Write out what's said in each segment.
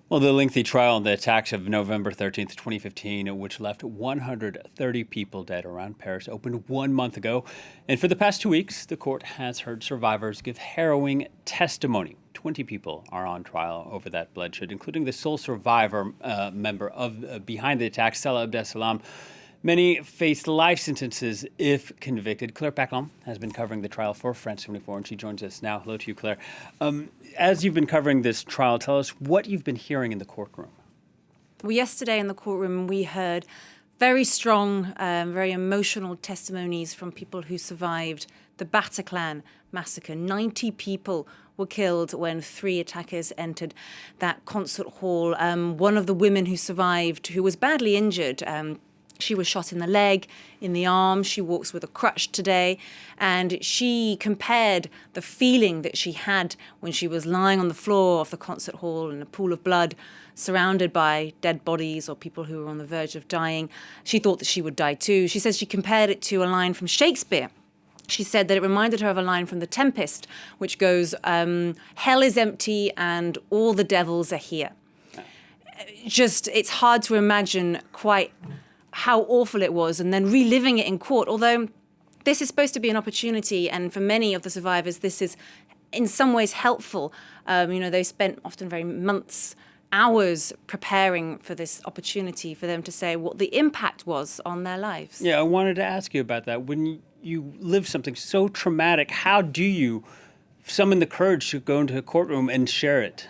Well, the lengthy trial on the attacks of November 13th, 2015, which left 130 people dead around Paris, opened 1 month ago. And for the past 2 weeks, the court has heard survivors give harrowing testimony. 20 people are on trial over that bloodshed, including the sole survivor member of behind the attack, Salah Abdeslam. Many face life sentences if convicted. Claire Paccalin has been covering the trial for France 74, and she joins us now. Hello to you, Claire. As you've been covering this trial, tell us what you've been hearing in the courtroom. Well, yesterday in the courtroom, we heard very strong, very emotional testimonies from people who survived the Bataclan massacre. 90 people were killed when 3 attackers entered that concert hall. One of the women who survived, who was badly injured, she was shot in the leg, in the arm. She walks with a crutch today. And she compared the feeling that she had when she was lying on the floor of the concert hall in a pool of blood, surrounded by dead bodies or people who were on the verge of dying. She thought that she would die too. She says she compared it to a line from Shakespeare. She said that it reminded her of a line from The Tempest, which goes, "Hell is empty and all the devils are here." Just, it's hard to imagine quite how awful it was, and then reliving it in court, although this is supposed to be an opportunity, and for many of the survivors, this is in some ways helpful. They spent often very months, hours preparing for this opportunity for them to say what the impact was on their lives. Yeah, I wanted to ask you about that. When you live something so traumatic, how do you summon the courage to go into a courtroom and share it?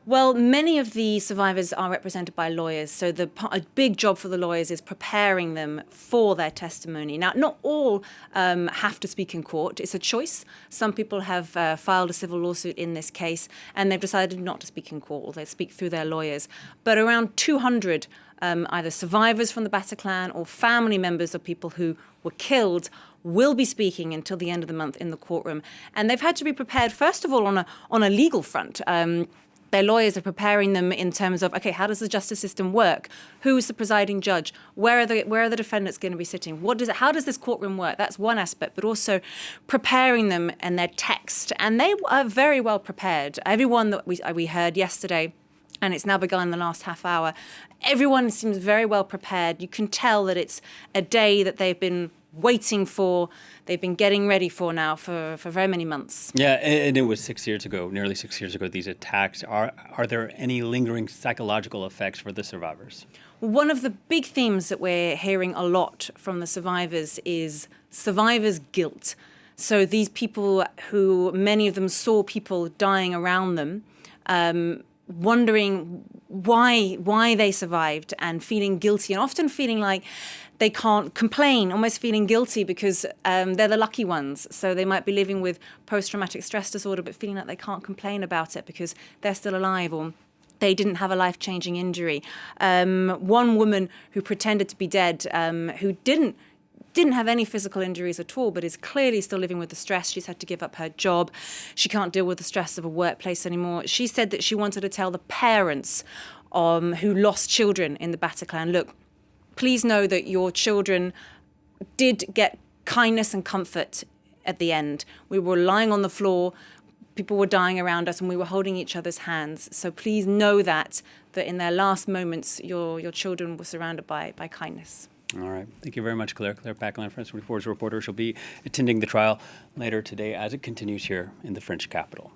Well, many of the survivors are represented by lawyers, so a big job for the lawyers is preparing them for their testimony. Now, not all have to speak in court. It's a choice. Some people have filed a civil lawsuit in this case, and they've decided not to speak in court, or they speak through their lawyers. But around 200 either survivors from the Bataclan or family members of people who were killed will be speaking until the end of the month in the courtroom. And they've had to be prepared, first of all, on a legal front. Their lawyers are preparing them in terms of, okay, how does the justice system work? Who's the presiding judge? Where are the defendants going to be sitting? How does this courtroom work? That's one aspect, but also preparing them and their text. And they are very well prepared. Everyone that we heard yesterday, and it's now begun the last half hour, everyone seems very well prepared. You can tell that it's a day that they've been waiting for, they've been getting ready for now for very many months. Yeah, and it was 6 years ago, nearly 6 years ago, these attacks. Are there any lingering psychological effects for the survivors? One of the big themes that we're hearing a lot from the survivors is survivors' guilt. So these people who, many of them saw people dying around them, wondering why they survived and feeling guilty, and often feeling like they can't complain, almost feeling guilty because they're the lucky ones. So they might be living with post-traumatic stress disorder, but feeling like they can't complain about it because they're still alive, or they didn't have a life-changing injury. One woman who pretended to be dead, who didn't have any physical injuries at all, but is clearly still living with the stress. She's had to give up her job. She can't deal with the stress of a workplace anymore. She said that she wanted to tell the parents who lost children in the Bataclan, look, please know that your children did get kindness and comfort at the end. We were lying on the floor, people were dying around us, and we were holding each other's hands. So please know that in their last moments, your children were surrounded by kindness. All right. Thank you very much, Claire. Claire Paccalin, France 24's reporter. She'll be attending the trial later today as it continues here in the French capital.